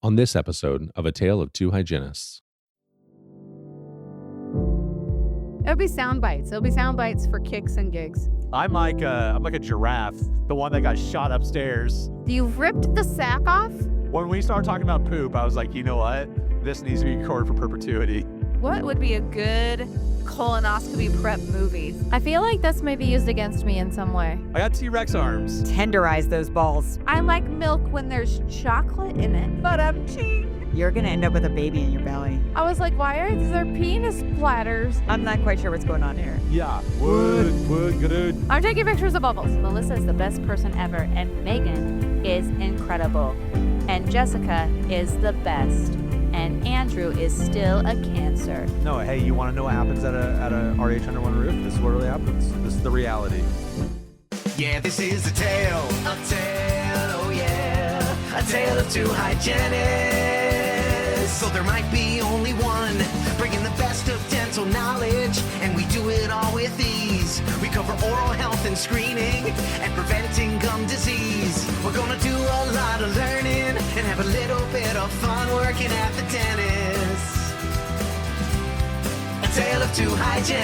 on this episode of A Tale of Two Hygienists. It'll be sound bites. It'll be sound bites for kicks and gigs. I'm like a giraffe, the one that got shot upstairs. You've ripped the sack off? When we started talking about poop, I was like, you know what? This needs to be recorded for perpetuity. What would be a good colonoscopy prep movie? I feel like this may be used against me in some way. I got T-Rex arms. Tenderize those balls. I like milk when there's chocolate in it, but I'm cheap. You're gonna end up with a baby in your belly. I was like, why are there penis platters? I'm not quite sure what's going on here. Yeah, wood, good. I'm taking pictures of bubbles. Melissa is the best person ever, and Megan is incredible, and Jessica is the best, and Andrew is still a cancer. No, hey, you want to know what happens at a RH under one roof? This is what really happens. This is the reality. Yeah, this is a tale, oh yeah, a tale of two hygienists. So there might be only one, bringing the best of dental knowledge, and we do it all with ease. We cover oral health and screening, and preventing gum disease. We're gonna do a lot of learning, and have a little bit of fun working at the dentist. A tale of two hygienists.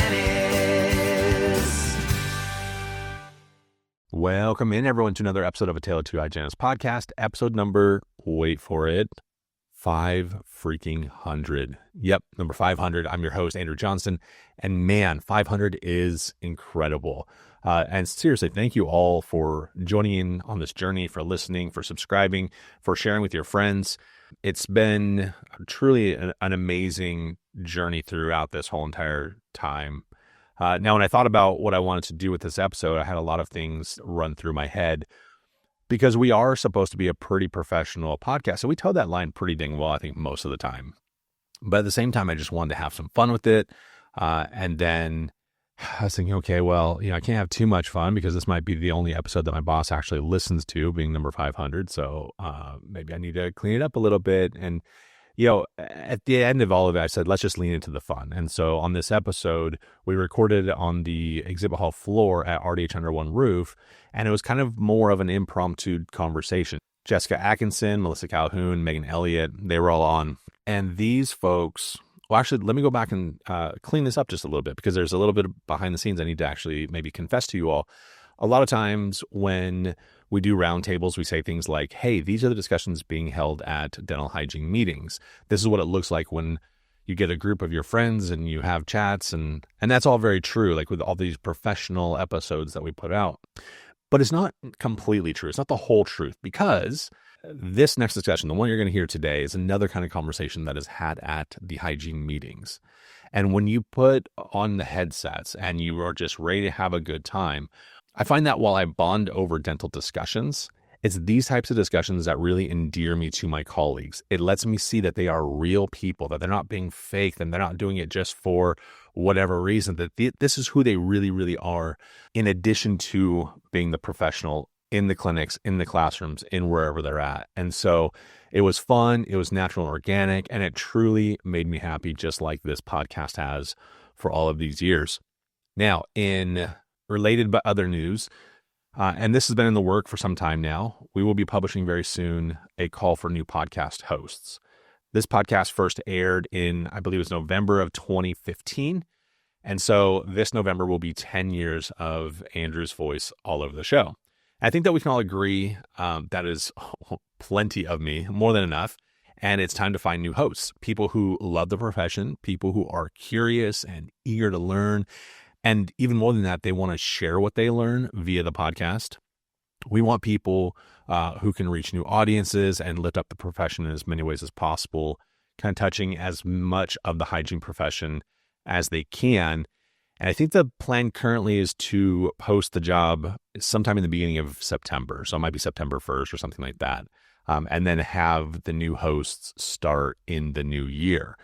Welcome in, everyone, to another episode of A Tale of Two Hygienists podcast. Episode number, wait for it, 500. Yep, number 500. I'm your host, Andrew Johnston. And man, 500 is incredible. And seriously, thank you all for joining in on this journey, for listening, for subscribing, for sharing with your friends. It's been truly an amazing journey throughout this whole entire time. Now, when I thought about what I wanted to do with this episode, I had a lot of things run through my head because we are supposed to be a pretty professional podcast. So we toe that line pretty dang well, I think, most of the time. But at the same time, I just wanted to have some fun with it. And then I was thinking, okay, well, I can't have too much fun because this might be the only episode that my boss actually listens to, being number 500. So maybe I need to clean it up a little bit. And at the end of all of it, I said, let's just lean into the fun. And so on this episode, we recorded on the exhibit hall floor at RDH Under One Roof, and it was kind of more of an impromptu conversation. Jessica Atkinson, Melissa Calhoun, Megen, Elliott, they were all on. And these folks, well, actually, let me go back and clean this up just a little bit because there's a little bit of behind the scenes I need to actually maybe confess to you all. A lot of times when we do roundtables, we say things like, hey, these are the discussions being held at dental hygiene meetings. This is what it looks like when you get a group of your friends and you have chats. And that's all very true, like with all these professional episodes that we put out. But it's not completely true. It's not the whole truth, because this next discussion, the one you're going to hear today, is another kind of conversation that is had at the hygiene meetings. And when you put on the headsets and you are just ready to have a good time, I find that while I bond over dental discussions, it's these types of discussions that really endear me to my colleagues. It lets me see that they are real people, that they're not being fake, and they're not doing it just for whatever reason, that this is who they really, really are, in addition to being the professional in the clinics, in the classrooms, in wherever they're at. And so it was fun, it was natural and organic, and it truly made me happy, just like this podcast has for all of these years. Now, in related but other news, and this has been in the work for some time now, we will be publishing very soon a call for new podcast hosts. This podcast first aired in, I believe it was November of 2015. And so this November will be 10 years of Andrew's voice all over the show. I think that we can all agree that is plenty of me, more than enough. And it's time to find new hosts, people who love the profession, people who are curious and eager to learn. And even more than that, they want to share what they learn via the podcast. We want people who can reach new audiences and lift up the profession in as many ways as possible, kind of touching as much of the hygiene profession as they can. And I think the plan currently is to post the job sometime in the beginning of September. So it might be September 1st or something like that. And then have the new hosts start in the new year.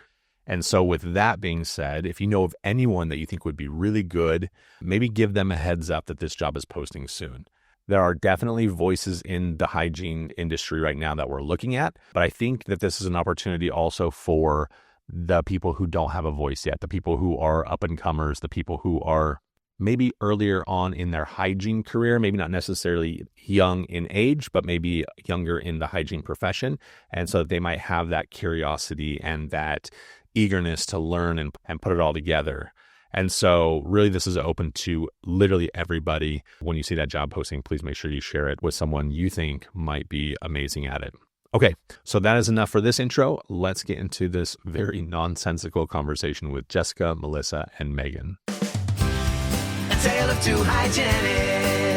And so with that being said, if you know of anyone that you think would be really good, maybe give them a heads up that this job is posting soon. There are definitely voices in the hygiene industry right now that we're looking at, but I think that this is an opportunity also for the people who don't have a voice yet, the people who are up and comers, the people who are maybe earlier on in their hygiene career, maybe not necessarily young in age, but maybe younger in the hygiene profession. And so they might have that curiosity and that eagerness to learn and put it all together. And so really this is open to literally everybody. When you see that job posting, please make sure you share it with someone you think might be amazing at it. Okay, so that is enough for this intro. Let's get into this very nonsensical conversation with Jessica, Melissa, and Megan. A tale of two hygienists.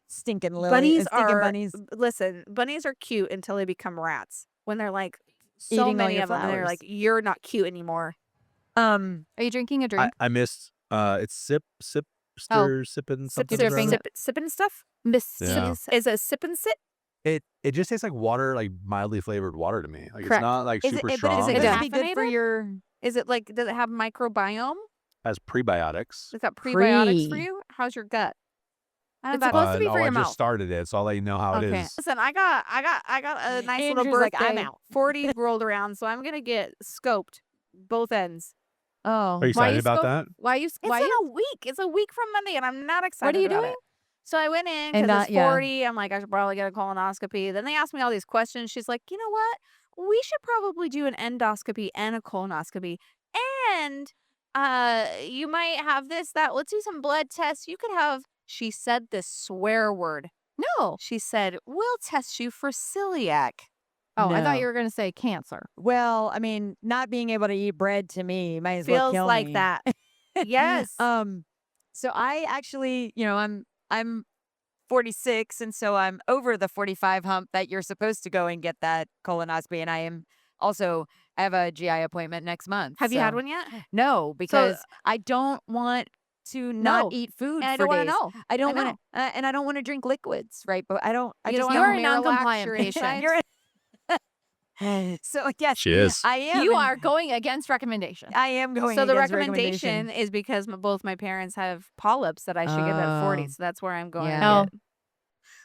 Stinking Lily. Bunnies stinking are bunnies. Listen, bunnies are cute until they become rats. When they're like so Eating all many your of them, and they're flowers. like, you're not cute anymore. Are you drinking a drink? I missed. It's sipping something. Sipping stuff. Yeah. Is it sip and sit? It just tastes like water, like mildly flavored water to me. Like Correct. it's not like Is super it, strong. but is it It going does. to be good for Caffeinated? your... Is it like, does it have microbiome? Has prebiotics. It's got prebiotics for Pre. you? How's your gut? It's About- supposed to be for I your just mouth. started it, so I'll let you know how it Okay. is. Listen, I got a nice little Andrew's like, birthday. I'm out. 40 rolled around, so I'm gonna get scoped both ends. Oh. Are you Why excited you about scope- that? Why you? It's Why in you? A week. It's a week from Monday, and I'm not excited. What are you about doing? it. So I went in And because it's yeah. 40. I'm like, I should probably get a colonoscopy. Then they asked me all these questions. She's like, you know what? We should probably do an endoscopy and a colonoscopy, and you might have this, that. Let's do some blood tests. You could have. She said this swear word. No. She said, we'll test you for celiac. Oh, I thought No. you were going to say cancer. Well, I mean, not being able to eat bread to me might as well Feels kill like me. that. Yes. So I actually, I'm 46, and so I'm over the 45 hump that you're supposed to go and get that colonoscopy, and I have a GI appointment next month. Have you had so- one yet? No, because I don't want to not No, eat food And I for don't want to days. know. I don't I want to, and I don't want to drink liquids, right? But I don't. I You just don't You're want a to non-compliant Miralax or patient. anything. You're so yes, She is. I am. You and are going against recommendation. I am going. So the against recommendation is because both my parents have polyps that I should get at 40. Oh. So that's where I'm going. Yeah. to Oh. get.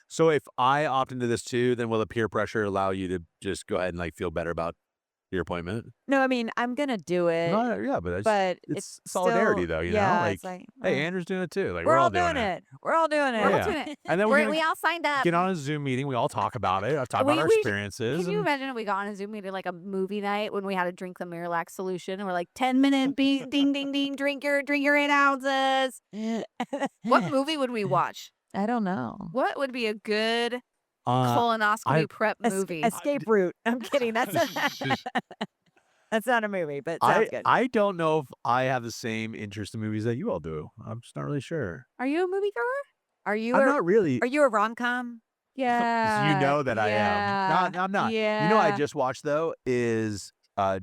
So if I opt into this too, then will the peer pressure allow you to just go ahead and like feel better about your appointment? No, I mean I'm gonna do it, No, yeah, but but it's solidarity still, though, you yeah, know? it's Like, well, hey, Andrew's doing it too. Like we're all doing it. We're all doing it. We're all Yeah. doing it. And then we're gonna We all signed up. get on a Zoom meeting. We all talk about it. I'll talk about our We- experiences. Can you and- imagine if we got on a Zoom meeting like a movie night when we had to drink the Miralax solution and we're like 10-minute ding ding ding drink your 8 ounces. What movie would we watch? I don't know. What would be a good Uh, colonoscopy I- prep movie? Escape route. I'm kidding. That's that's not a movie, but it sounds good. I don't know if I have the same interest in movies that you all do. I'm just not really sure. Are you a movie goer? Are you I'm a, not really. are you a rom com? Yeah. You know that I am. I'm not. Yeah. You know what I just watched though is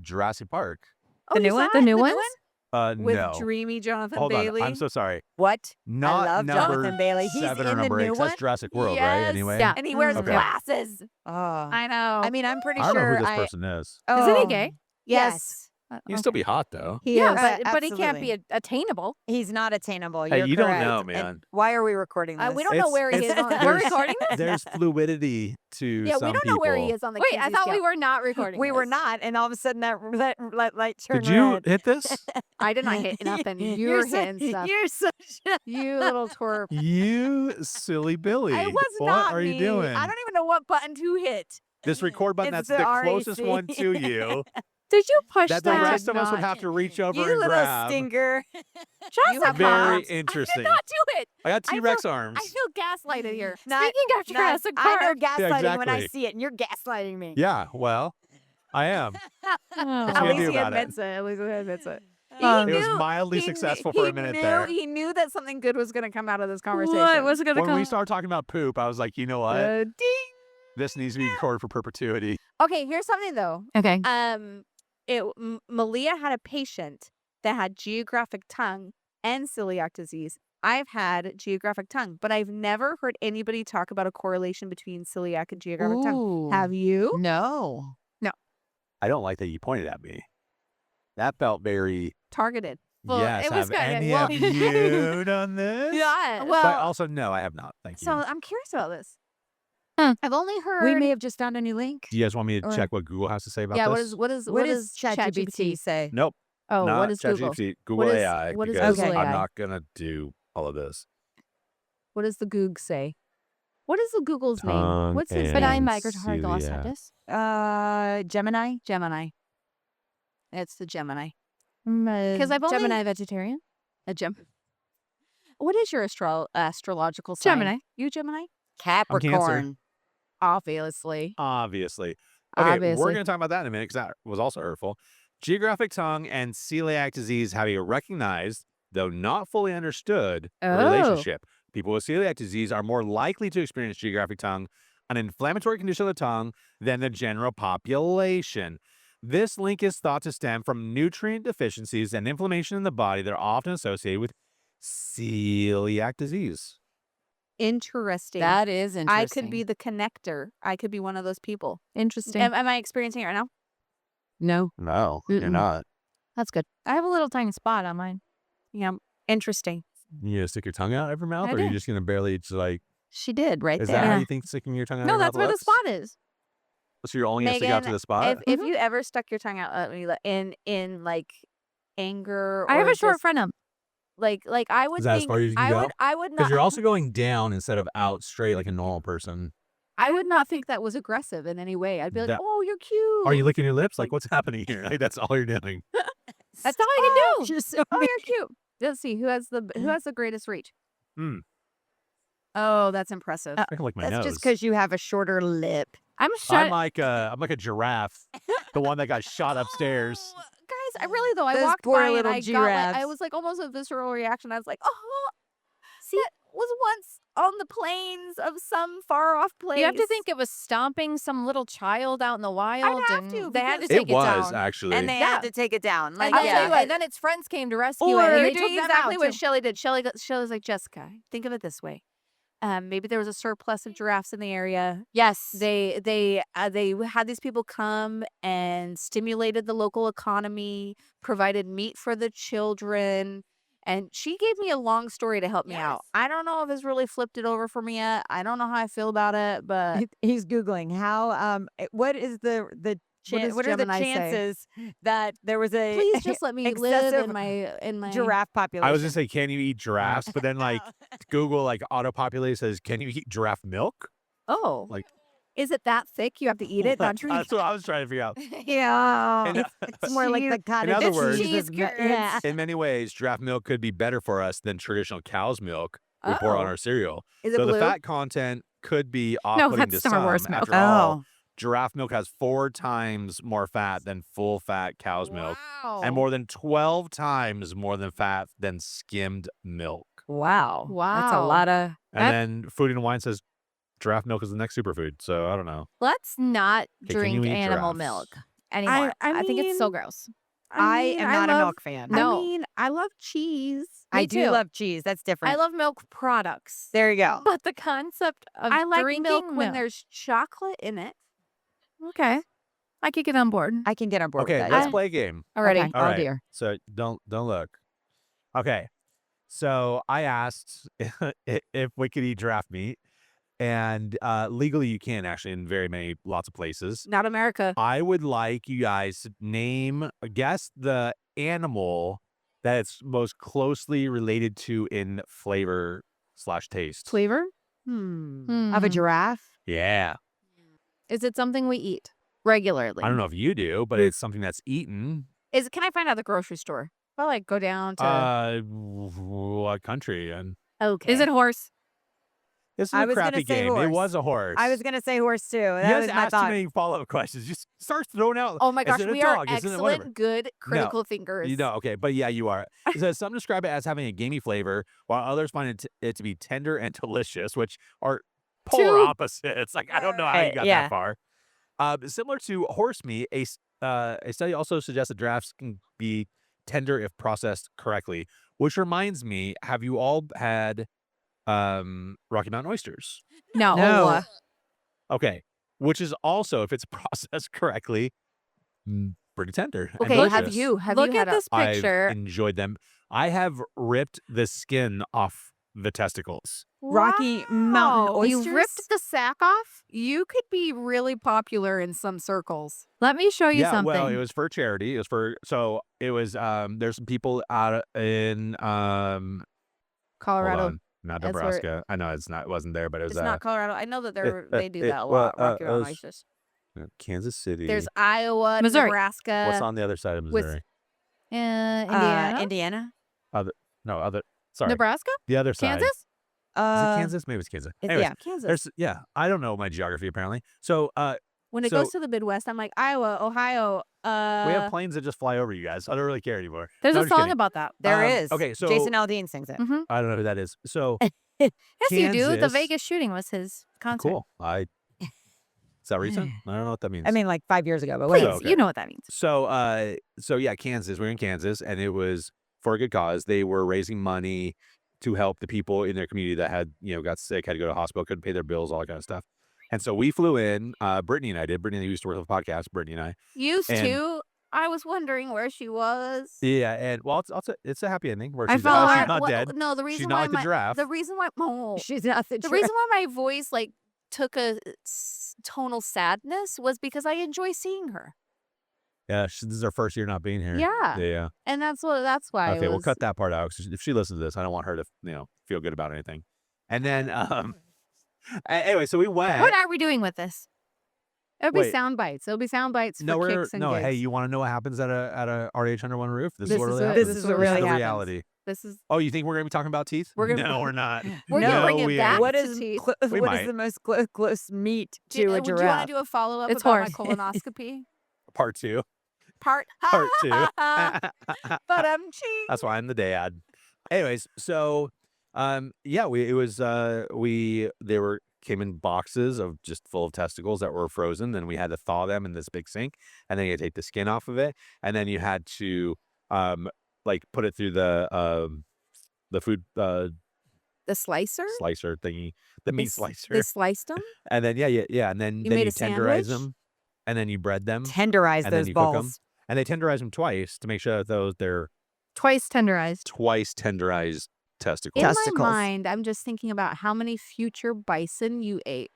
Jurassic Park. Oh, The you new saw one? it? The new one? ones? With No. dreamy Jonathan Hold Bailey. on. I'm so sorry. What? Not I love number Jonathan Bailey. He's 7 or in the number 8. new 'Cause one. That's Jurassic World, right? Yes. Anyway. Yeah. And he wears Okay. glasses. Oh. I know. I mean, I'm pretty I don't sure know who this person is. Isn't he Oh, gay? Yes. You can still be hot though. He Yeah, is. but he can't be absolutely. attainable. He's not attainable. Hey, You're you don't correct. know, And man. why are we recording this? We don't know where he is. it's- We're there's- recording this? There's fluidity to Yeah, some we don't know where he people. is on the Wait, I Kinsey thought we scale. were not recording. We were this. not, and all of a sudden that light turned Did you red. hit this? I did not hit nothing. You You're were so- hitting stuff. You're such a... You little twerp. You silly Billy. It was what not are me. you doing? I don't even know what button to hit. This record button, It's that's the the closest RAC. one to you. Did you push that the that? rest of us would not. have to reach over You and little grab. stinker. Jessica, Very I interesting. did not do it. I got I T-Rex arms. I feel gaslighted here. Not- Speaking of Jurassic I know Park. gaslighting when I exactly. see it, and you're gaslighting me. Yeah, well, I am. Oh. What At you gonna least do he about it? admits it. At least he admits it. It was mildly successful for a minute there. He knew that something good was going to come out of this conversation. What was it going to When come? we started talking about poop, I was like, you know what? Ding. This needs to be recorded for perpetuity. Okay, here's something though. Okay. Malia had a patient that had geographic tongue and celiac disease. I've had geographic tongue, but I've never heard anybody talk about a correlation between celiac and geographic tongue. Ooh. Have you? No. I don't like that you pointed at me. That felt very. Targeted. Well, yes, it was have kinda- any well- of you done this? Yeah. Well, But also, no, I have not. Thank you. so I'm curious about this. Hmm. I've only heard. We may have just found a new link. Do you guys want me to or- check what Google has to say about yeah. this? What does What does ChatGPT say? Nope. Oh, Not what is Google? ChatGPT, Google What is- AI, what is because Google I'm AI? not going to do all of this. What does the Goog say? What is the Google's name? Tongue What's his and name? But I migrate hard celiac. Gemini. Gemini. It's the Gemini. Because I've only Gemini vegetarian. a Gem. What is your astrological sign? Gemini. You Gemini? Capricorn. Obviously. Obviously. Okay, Obviously. we're going to talk about that in a minute because that was also hurtful. Geographic tongue and celiac disease have a recognized, though not fully understood, relationship. People with celiac disease are more likely to experience geographic tongue, an inflammatory condition of the tongue, than the general population. This link is thought to stem from nutrient deficiencies and inflammation in the body that are often associated with celiac disease. Interesting. That is interesting. I could be the connector. I could be one of those people. Interesting. Am I experiencing it right now? No. No, Mm-mm. you're not. That's good. I have a little tiny spot on mine. Yeah. Interesting. You gonna stick your tongue out every mouth, I or are you do. just gonna barely just like? She did right Is there. that how you think sticking your tongue out? No, your that's mouth where the looks? spot is. So you're only gonna stick out to Megan, the spot. If you ever stuck your tongue out at me in like anger, I have or a short just, frenum. like I would Is that as think far as you can go? I would not Because you're also going down instead of out straight like a normal person. I would not think that was aggressive in any way. I'd be like, That- oh, you're cute. Are you licking your lips? Like, what's happening here? Like, that's all you're doing. That's all I can do. You're so Oh, mean. you're cute. Let's see who has the greatest reach. Hmm. Oh, that's impressive. I can lick my That's nose. just because you have a shorter lip. I'm I'm like a giraffe, the one that got shot upstairs. Oh, guys, I really though I Those walked poor by and little I got like, I giraffes. was like almost a visceral reaction. I was like, oh, see, that was once on the plains of some far off place. You have to think it was stomping some little child out in the wild. have and to, they had to because- take It was down. actually. And they Yeah. had to take it down. Like, I'll I'll tell tell you you what, what. Then its friends came to rescue Or it. And you're they doing took them exactly out, what too. Shelly did. Shelly was like, Jessica, think of it this way. Maybe there was a surplus of giraffes in the area. Yes. They had these people come and stimulated the local economy, provided meat for the children, and she gave me a long story to help me out. I don't know if it's really flipped it over for me yet. I don't know how I feel about it, but He's Googling how, what is the does what are the Gemini say? chances that there was a please just let me live excessive in my giraffe population? I was gonna say, can you eat giraffes? But then like Google like auto-populate says, can you eat giraffe milk? Oh, Like- is it that thick? You have to eat it, not drink. That's what I was trying to figure out. yeah. In, It's more like the cottage other words- cheese. Yeah. in many ways, giraffe milk could be better for us than traditional cow's milk we pour on Oh. our cereal. Is it So blue? the fat content could be off-putting that's to Star some. Wars milk. After all, Oh. giraffe milk has 4 times more fat than full-fat cow's milk, Wow. and more than 12 times more than fat than skimmed milk. Wow. That's a Wow. lot of. And then Food and Wine says giraffe milk is the next superfood. So I don't know. Let's not Okay, can you drink eat animal giraffes? milk anymore. I think it's so mean, gross. I mean, am not a love- milk fan. No. I mean, I love cheese. I Me do too. love cheese. That's different. I love milk products. There you go. But the concept of I like drinking milk when milk. there's chocolate in it. Okay. I could get on board. I can get on board Okay, with that. let's yeah. play a game. Already. Okay. All Oh right. dear. So don't look. Okay. So I asked if we could eat giraffe meat, and legally you can actually in lots of places. Not America. I would like you guys to guess the animal that it's most closely related to in flavor/taste. Flavor? Of a Hmm. giraffe? Yeah. Is it something we eat regularly? I don't know if you do, but it's something that's eaten. Can I find out the grocery store? I'll like go down to. What country? And Okay. Is it horse? this is I a was gonna crappy say game. It horse. was a horse. I was gonna say horse too. You That guys was my asked too thought. many follow-up questions. Just start throwing out. Oh my is gosh, it a we are dog? Is it whatever? excellent, good critical thinkers. You know, okay, but yeah, you are. It says some describe it as having a gamey flavor, while others find it to be tender and delicious, which are polar Two- opposites. Like I don't know how you got Yeah. that far. Similar to horse meat, a study also suggests that giraffes can be tender if processed correctly. Which reminds me, have you all had Rocky Mountain oysters? No. No. Okay, which is also, if it's processed correctly, pretty tender. and Okay, delicious. have you Look had at this I've picture. enjoyed them. I have ripped the skin off the testicles. Rocky Mountain Wow. oysters. You ripped the sack off? You could be really popular in some circles. Let me show you Yeah, something. well, it was for charity. It was for there's some people out in hold Colorado. on, not That's where- Nebraska. I know it wasn't there, but it was It's not Colorado. I know that they do that a lot. Rocky Mountain oysters. Kansas City. There's Iowa, Missouri. Nebraska. What's on the other side of Missouri? Indiana. Indiana. Sorry, Nebraska? the other side. Kansas? Is it Kansas? Maybe it's Kansas. Anyways, Yeah. Kansas. I don't know my geography apparently. So When it so- goes to the Midwest, I'm like Iowa, Ohio. we have planes that just fly over you guys. I don't really care anymore. There's No, a I'm just song kidding. about that. There is. Okay, so Jason Aldean sings it. Mhm. I don't know who that is. So Yes, you do. The Kansas- Vegas shooting was his concert. cool. Is that recent? I don't know what that means. I mean, like 5 years ago, but Please, whatever. okay. you know what that means. So yeah, Kansas. We're in Kansas, and it was for a good cause. They were raising money to help the people in their community that had, got sick, had to go to the hospital, couldn't pay their bills, all that kind of stuff. And so we flew in. Brittany and I did. Brittany used to work on the podcast. Brittany and I. Used And- to. I was wondering where she was. Yeah, and well, it's a happy ending where I she's, follow she's her- not Well, dead. No, the reason She's why not like the giraffe. the reason why She's not the the reason why my voice like took a tonal sadness was because I enjoy seeing her. Yeah, this is her first year not being here. Yeah. Yeah. And that's why Okay, it we'll was, cut that part out. 'Cause if she listens to this, I don't want her to, feel good about anything. And then, anyway, so we went. What are we doing with this? It'll be Wait. sound bites. It'll be sound bites for No, kicks and gigs. hey, you want to know what happens at a RH under one roof? This This is what is really what- happens. this is what This really the happens. reality. This is Oh, you think we're gonna be talking about teeth? We're gonna- No, we're not. we're gonna No, bring it we back ain't. What to is teeth. We what might. is the most close meat Do you to a want to giraffe? do a follow up It's about horse. my colonoscopy? Part 2. Part Part 2. But I'm cheating. That's why I'm the dad. Anyways, so yeah, they came in boxes of just full of testicles that were frozen, and we had to thaw them in this big sink, and then you had to take the skin off of it, and then you had to put it through the food The slicer? slicer thingy, the meat slicer, They sliced them? and then yeah, and then You then made you a tenderize sandwich? them, and then you bread them, Tenderize and then those you cook 'em. balls. and they tenderize them twice to make sure that they're Twice tenderized. twice tenderized testicles. In Testicles. my mind, I'm just thinking about how many future bison you ate.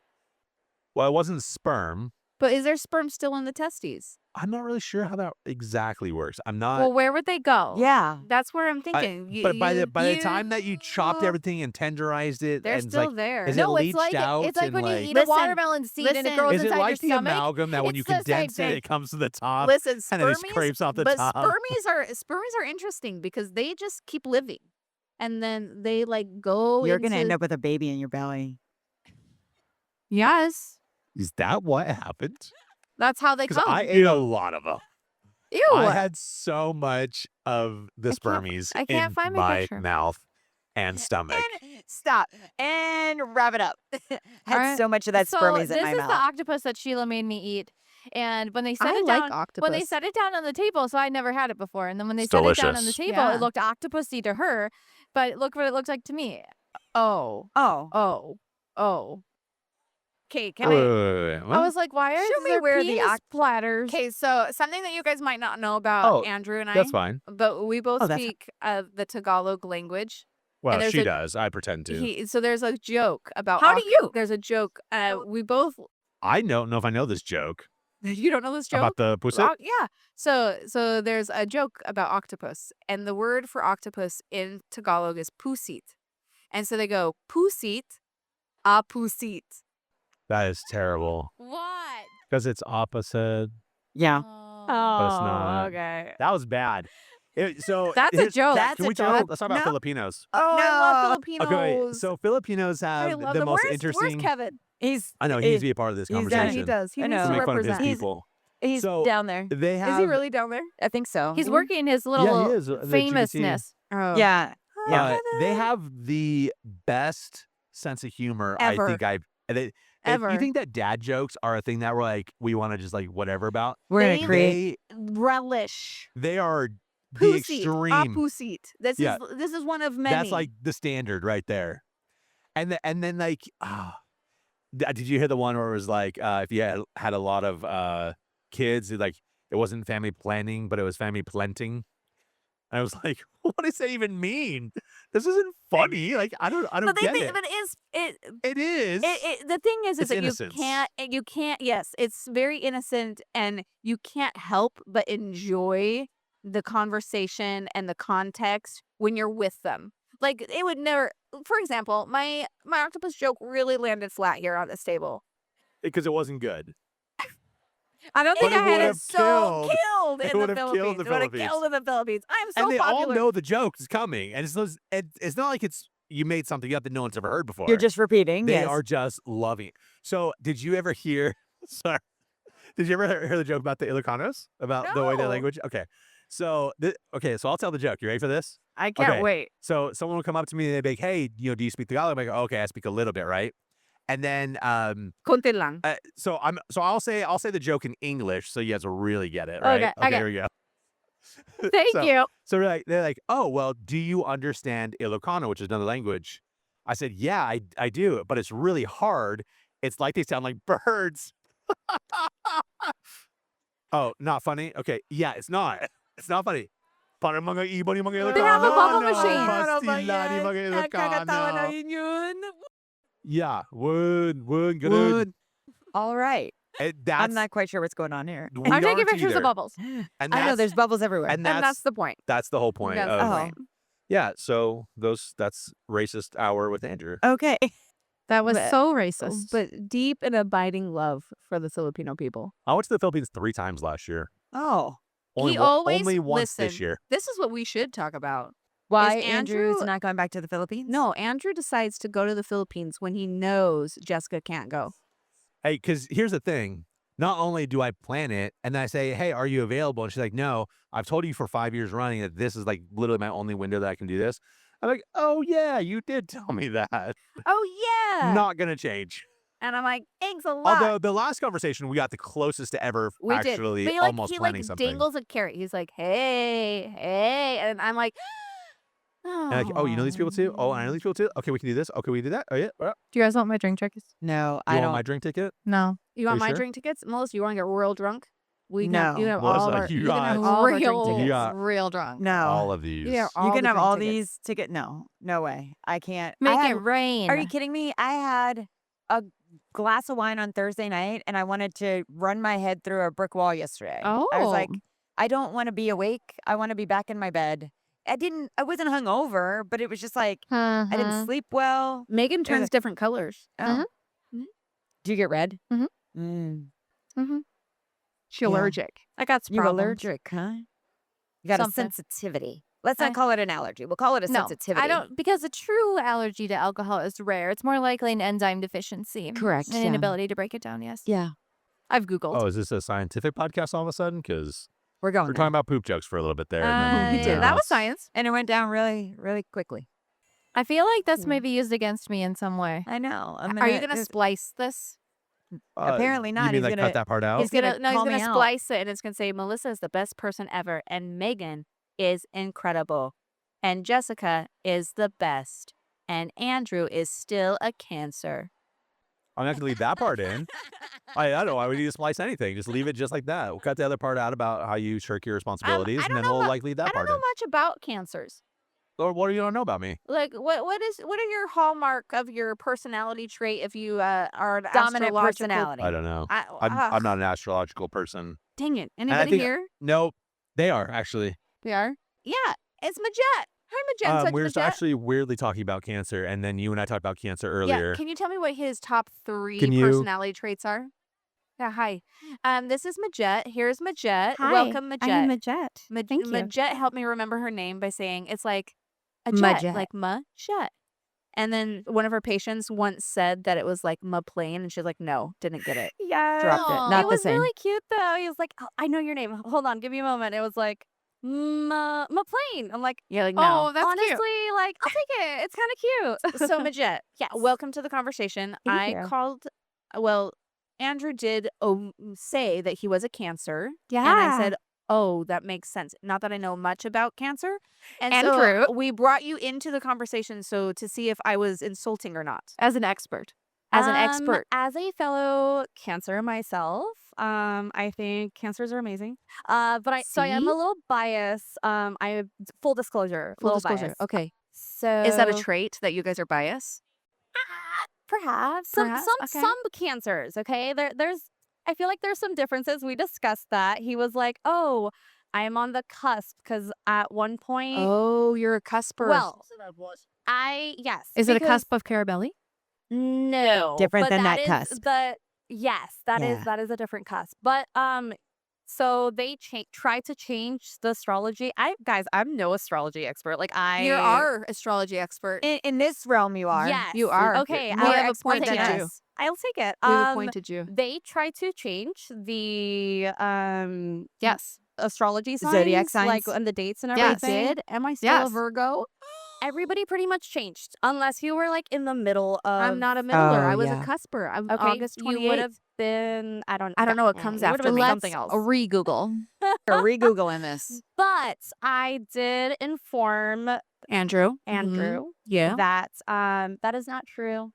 Well, it wasn't sperm. But is there sperm still in the testes? I'm not really sure how that exactly works. I'm not. Well, where would they go? Yeah. That's where I'm thinking. But by the time that you chopped everything and tenderized it, they're and it's still like, there. is No, it it's leached like out? it's like and when you like, eat Listen, a watermelon seed and it listen. grows is it inside like the your stomach. amalgam that when you It's the same condense it, thing. it comes to the top? Listen, and then it spermies, scrapes off the but top. spermies are interesting because they just keep living, and then they like go. You're going to into- end up with a baby in your belly. Yes, Is that what happened? that's how they Because come. I ate a lot of them. Ew. I had so much of the spermies I can't in find my my picture. mouth and stomach. And stop. And wrap it up. Had Alright. so much of that So spermies this in my is mouth. the octopus that Sheila made me eat. And when they set I it like down, octopus. when they set it down on the table, so I never had it before. And then when they It's set it down on the delicious. table, Yeah. it looked octopusy to her, but look what it looked like to me. Oh, Oh. oh. Okay, can Wait, I? wait, wait, wait, what? I was like, why are Should we there wear the penis oct- platters? Okay, so something that you guys might not know about Oh, Andrew and I, That's fine. but we both Oh, that's- speak the Tagalog language. Well, there's she a- does. I pretend to. So there's a joke about How do you? There's a joke. We both. I don't know if I know this joke You don't know this joke? about the pussy. Yeah. So there's a joke about octopus, and the word for octopus in Tagalog is pusit, and so they go pusit, a pusit. That is terrible What? because it's opposite. Yeah. Oh, it's not. okay. That was bad. So That's a here's- joke. That's Can a we joke. talk? Let's talk about No. Filipinos. Oh, I love Filipinos. Okay, wait, so Filipinos I have love the them. most Where's interesting. Kevin? He's I know he needs to be a part of this he's down- conversation. Yeah, he does. He I needs know. To to make fun of his represent. people. he's So- down there. They have. Is he really down there? I think so. He's working his little Yeah, he is. the LGBT. famousness. Oh. Yeah. Yeah. They have the best sense of humor Ever. I think I've. Ever. You think that dad jokes are a thing that we're like we want to just like whatever about? We're going They- to create. Relish. They are the Pusit. extreme. A pusit. Yeah. This is one of many. That's like the standard right there. And then like, did you hear the one where it was like if you had a lot of kids, it wasn't family planning, but it was family planting. And I was like, what does that even mean? This isn't funny. Like I don't But get it. but It is. the thing is It's that innocence. you can't. Yes, it's very innocent, and you can't help but enjoy the conversation and the context when you're with them. Like it would never. For example, my octopus joke really landed flat here on this table. Because it wasn't good. I don't think But it I had would've it so killed It in the would've killed Philippines. the It would have Philippines. killed in the Philippines. I'm so And they popular. all know the joke is coming, and it's not like you made something up that no one's ever heard before. You're just repeating. They yes. are just loving it. So, did you ever hear? Sorry, did you ever hear the joke about the Ilocanos about the way their No. language? Okay, so so I'll tell the joke. You ready for this? I can't Okay. wait. So someone will come up to me and they'd be like, "Hey, do you speak Tagalog?" I'm like, "Okay, I speak a little bit, right?" And then Konti lang. so I'll say the joke in English so you guys will really get it, right? Okay. Here we go. Thank So- you. So they're like, "Oh, well, do you understand Ilocano, which is another language?" I said, "Yeah, I do, but it's really hard. It's like they sound like birds." Oh, not funny? Okay, yeah, it's not. It's not funny. Para mga ibon yung mga They have a Ilocano, bubble no, machine. pastila ni mga Ilocano. yun. Yeah, would, good. All right. That's I'm not quite sure what's going on here. we I'm taking aren't pictures either. of bubbles. And I know that's- there's bubbles everywhere. and And that's the point. that's the whole point. That's Of, the Oh. point. Yeah, so that's racist hour with Andrew. Okay. That was But- so racist. But deep and abiding love for the Filipino people. I went to the Philippines 3 times last year. Oh. Only, He one- always only once this listen. year. This is what we should talk about. Why Andrew- Andrew's not going back to the Philippines? No, Andrew decides to go to the Philippines when he knows Jessica can't go. Hey, because here's the thing. Not only do I plan it, and then I say, "Hey, are you available?" And she's like, "No, I've told you for 5 years running that this is like literally my only window that I can do this." I'm like, "Oh yeah, you did tell me that. Oh, yeah. Not gonna change." And I'm like, thanks a lot. Although the last conversation we got the closest to ever we actually did. But almost he planning something. dangles a carrot. He's like, hey. And I'm like, And like, "Oh, you know these people too? Oh, I know these people too. Okay, we can do this. Okay, we can do that. Oh yeah. Well, Do you guys want my drink tickets? No, you I want don't. my drink ticket? No. You want you my sure? drink tickets? Melissa, you want to get real drunk? We can No. have, you can have Melissa, all of our, you you can have got all of our drink real- tickets. you got real drunk. No. all of these. Yeah, all you the can have drink all tickets. these tickets. No way. I can't. Make I it had- rain. Are you kidding me? I had a glass of wine on Thursday night and I wanted to run my head through a brick wall yesterday. I was like, Oh. I don't want to be awake. I want to be back in my bed. I wasn't hungover, but it was just like, I didn't sleep well. Megan was turns a- different colors. Oh. Mhm. Do you get red? Mhm. Mm. She Yeah. allergic. I got some You problems. allergic, huh? You got Something. a sensitivity. Let's not call it an allergy. We'll call it a No, sensitivity. I don't, because a true allergy to alcohol is rare. It's more likely an enzyme deficiency. Correct, An yeah. inability to break it down, yes. Yeah. I've Googled. Oh, is this a scientific podcast all of a sudden? Because We're going we're there. talking about poop jokes for a little bit there. and then We did. now That was it's- science. And it went down really, really quickly. I feel like this may Yeah. be used against me in some way. I know. Are you going to splice this? Apparently not. You mean He's like gonna- cut that part out? he's gonna No, he's call going me to out. splice it and it's going to say, Melissa is the best person ever. And Megan is incredible. And Jessica is the best. And Andrew is still a cancer. I'm not gonna leave that part in. I don't know why we need to splice anything. Just leave it just like that. We'll cut the other part out about how you shirk your responsibilities, I and don't then know we'll about- like leave that I don't part know in. much about cancers. Or what do you don't know about me? Like, what are your hallmark of your personality trait if you are an Dominant astrological- personality. I don't know. I'm ah, not an astrological person. Dang it. I Anybody think- here? Nope. They are actually. They are? Yeah. It's Majet. Hi, Majet. Such We were Majet. actually weirdly talking about cancer, and then you and I talked about cancer earlier. Yeah. Can you tell me what his top 3 Can you- personality traits are? Yeah. Hi. This is Majet. Here's Majet. Hi, Welcome, Majet. I'm Majet. Thank you. Majet helped me remember her name by saying it's like a jet, Majet. like Majet. And then one of her patients once said that it was like ma plane, and she's like, no, didn't get it. Yeah. Dropped it. Not It the was same. really cute though. He was like, oh, I know your name. Hold on, give me a moment. It was like ma plane. I'm like, yeah, like no. Oh, that's honestly, cute. like I'll take it. It's kind of cute. so Majet, Yes. welcome to the conversation. Thank I you. called. Well, Andrew did say that he was a cancer. Yeah. And I said, oh, that makes sense. Not that I know much about cancer. And And so fruit. we brought you into the conversation so to see if I was insulting or not. As an expert. As an expert. As a fellow cancer myself, I think cancers are amazing. But I am See? a little biased. I have full disclosure. Full little disclosure. biased. Okay. So Is that a trait that you guys are biased? Perhaps Perhaps, okay. some cancers. Okay, there's. I feel like there's some differences. We discussed that. He was like, "Oh, I am on the cusp," because at one point, Oh, you're a cusper. well, yes. is it a because- cusp of Carabelli? No, Different but than that is cusp. yes, that is Yeah. a different cusp. But so they try to change the astrology. I'm no astrology expert. Like You're our astrology expert. In this realm, you are. Yes, You are. Okay, We I'll have expert appointed than you. us. I'll take it. We've appointed you. They try to change the Yes. astrology signs, Zodiac like signs? and the dates and Yes. everything. Did? Am I still a Yes. Virgo? Everybody pretty much changed, unless you were like in the middle of. I'm not a middler. I was yeah. a cusper. I'm Okay, August you 28th. would have been. I don't know what comes you would have after been me. something else. Re-Google. Or re-Googling this. But I did inform Andrew. Andrew Yeah. that that is not true.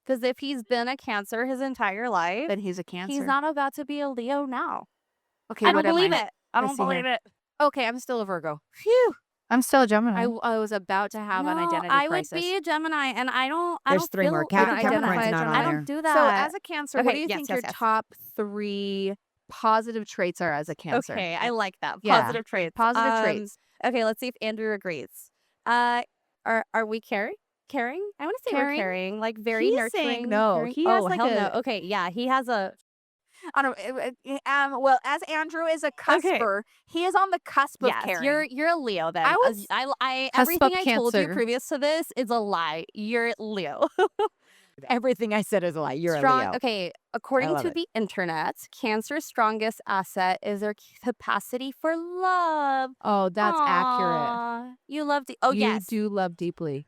Because if he's been a Cancer his entire life, Then he's a Cancer. he's not about to be a Leo now. Okay, I don't what am believe I? it. I Let's don't see believe here. it. Okay, I'm still a Virgo. Phew. I'm still a Gemini. I was about to have an No, identity I crisis. would be a Gemini, and I don't. There's three more. You don't Capricorn's identify not as on I there. don't do that. So as a Cancer, what Okay, do you yes, think yes, your yes. top 3 positive traits are as a Cancer? Okay, I like that. Yeah. Positive traits. Positive traits. Okay, let's see if Andrew agrees. Are we caring? Caring? I want to say Caring? we're caring, like very He's nurturing. saying no. caring. He has oh, like hell no. a- Okay, yeah, he has a. I don't well, as Andrew is a cusper, he is on the cusp of Yes, caring. you're a Leo then. I was- I Cusp everything of I told you Cancer. previous to this is a lie. You're Leo. Everything I said is a lie. You're Strong. a Leo. Okay, according love to it. the internet, Cancer's strongest asset is their capacity for love. Oh, that's accurate. Aw, You love oh you yes, do love deeply.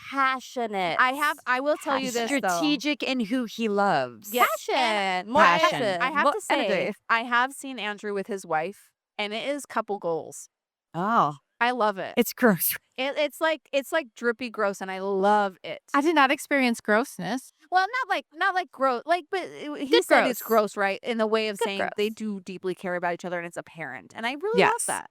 passionate. I will tell you this though. Strategic in who he loves. Yes, Passion. More Passion. passion. I have More to say, energy. I have seen Andrew with his wife, and it is couple goals. Oh, I love it. it's gross. It's like drippy gross, and I love it. I did not experience grossness. Well, not like gross, but he Good said it's gross. gross, right? In the way of Good saying gross. they do deeply care about each other, and it's apparent, and I really love Yes. that.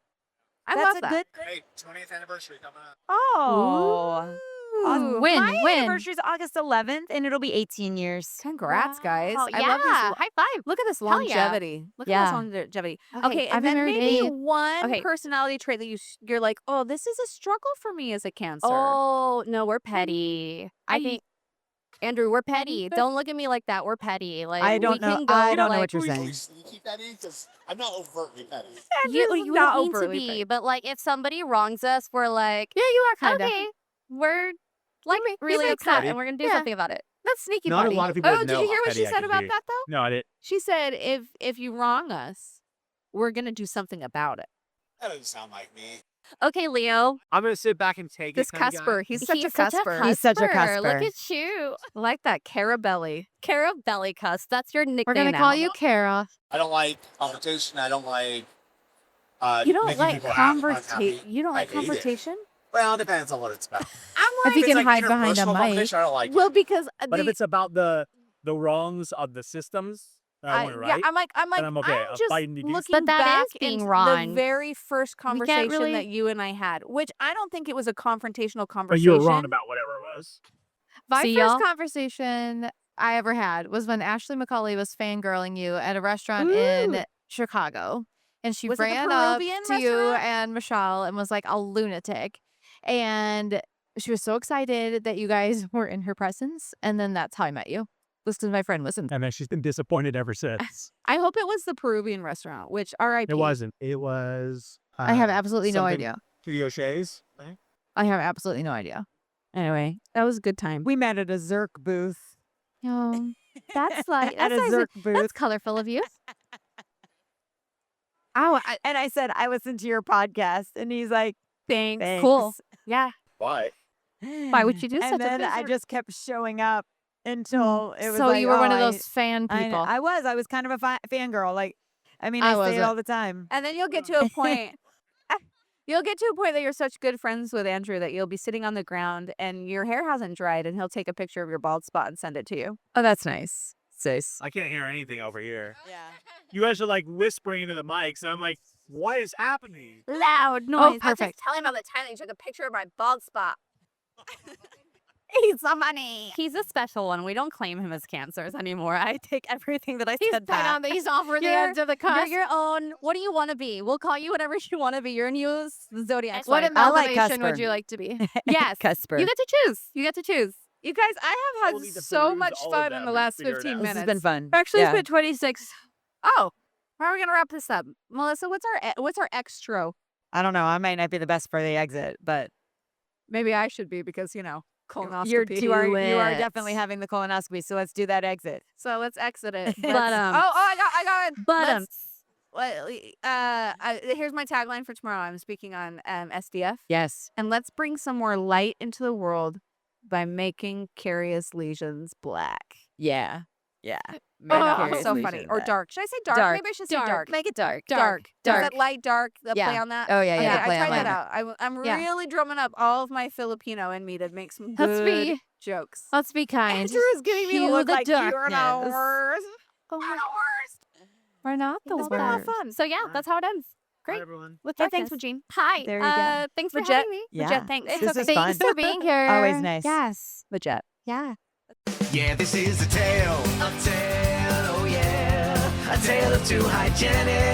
I That's love a that. good. Hey, 20th anniversary coming up. Oh. Ooh. Win, My win. anniversary is August 11th, and it'll be 18 years. Congrats, guys! Wow, I love this. yeah, high five. Look at this Hell yeah. longevity. Look at Yeah. this longevity. Okay, Okay, I've and been then married maybe 8. one Okay. personality trait that you're like, oh, this is a struggle for me as a Cancer. Oh no, we're petty. I think Andrew, we're petty. Don't look at me like that. We're petty. Like I we don't know. can go, I don't know like, what you're Are saying. we sneaky petty? Because I'm not overtly petty. You not don't need to overly be, petty. but like if somebody wrongs us, we're like, Yeah, you are kind of. okay, we're like me- give really me a upset, petty. and we're gonna do Yeah. something about it. That's sneaky. Not a buddy. lot of people Oh, would did know you hear how what she petty I said can about be. that though? No, I didn't. She said if you wrong us, we're gonna do something about it. That doesn't sound like me. Okay, Leo. I'm gonna sit back and take This it. kinda guy. cusper, he's such a such cusper. He's such a Look cusper. at you, I like that Carabelli. Carabelli cuss. That's your nickname. We're gonna now. call you Kara. I don't like competition. I don't like. You don't making like people happy. conversation. You don't I like hate it. confrontation. Well, it depends on what it's about. I'm If like, you If can it's like hide behind a interpersonal mic. competition, I don't like. well, because But if it's about the wrongs of the systems, I want to yeah, right. I'm like, I'm okay. I'm I'm just fighting against looking But that back is being into the wrong. very first can't conversation really- that you and I had, which I don't think it was a confrontational But conversation. you were wrong about whatever it was. My See, first y'all? conversation I ever had was when Ashley McCauley was fangirling you at a restaurant in Chicago. And she Was it the ran up Peruvian to you restaurant? and Michelle and was like a lunatic. And she was so excited that you guys were in her presence. And then that's how I met you. Was because my friend was in. And then she's been disappointed ever since. I hope it was the Peruvian restaurant, which R.I.P. It wasn't. It was. I have absolutely no something idea. To the O'Shea's. thing. I have absolutely no idea. Anyway, that was a good time. We met at a Zerk booth. No. That's like At a that's, Zerk nice. booth. That's colorful of you. Oh, and I said, I listened to your podcast. And he's like, Thanks. Cool. Yeah. Why? Why would you do and such a then I bizarre- just kept showing up until it was So like, you were one oh, of those fan I people. I was kind of a fangirl. Like, I mean, I I say it wasn't. all the time. And then you'll get to a point. You'll get to a point that you're such good friends with Andrew that you'll be sitting on the ground and your hair hasn't dried, and he'll take a picture of your bald spot and send it to you. Oh, that's nice. Sis. I can't hear anything over here. Yeah. You guys are like whispering into the mics, and I'm like, what is happening? loud noise. I was perfect. just telling him about the time that you took a picture of my bald spot. Eat some money. He's a special one. We don't claim him as cancers anymore. I take everything that I He's said right back. on the, he's over the You're- edge of the You're cusp. your own. What do you want to be? We'll call you whatever you want to be. Your new zodiac What sign. I like amalgamation would Cusper. you like to be? Yes. Cusper. You get to choose. You get to choose. You guys, I have We'll had need to so peruse much all of fun them in the and last figure it 15 out. This minutes. has been fun. Actually, Yeah. it's been 26. Oh, how are we gonna wrap this up, Melissa? What's our extra? I don't know. I might not be the best for the exit, but Maybe I should be because colonoscopy. you are it. definitely having the colonoscopy. So let's do that exit. So let's exit it. But, Let's- I got it. But Here's my tagline for tomorrow. I'm speaking on SDF, Yes. and let's bring some more light into the world by making carious lesions black. Yeah. Yeah. Oh, so funny. Or dark. Should I say dark? Dark. Maybe I should say dark. Make it dark. Dark. Is Dark. that light, dark? The Yeah. play on that? Oh, yeah, Okay, yeah. I Play on tried that that. out. I'm Yeah. really drumming up all of my Filipino in me to make some Let's good be- jokes. Let's be kind. Andrew is giving me the Cue look the like you're the darkness. worst. Oh, You're the worst. we're not the It's been a lot of worst. fun. so yeah, that's how it ends. Great. Hi, everyone. With Hey, darkness. thanks, Regine. Hi. There you go. Thanks for Majed. having me. Yeah. Majed, thanks. This It's is okay. fun. Thanks for being here. Always nice. Yes. Majed. Yeah. Yeah, this is a tale, oh yeah, a tale of two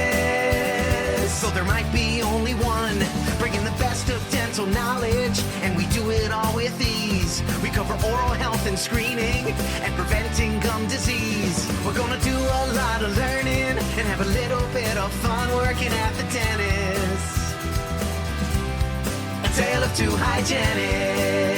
hygienists. So there might be only one, bringing the best of dental knowledge, and we do it all with ease. We cover oral health and screening, and preventing gum disease. We're gonna do a lot of learning, and have a little bit of fun working at the dentist. A tale of two hygienists.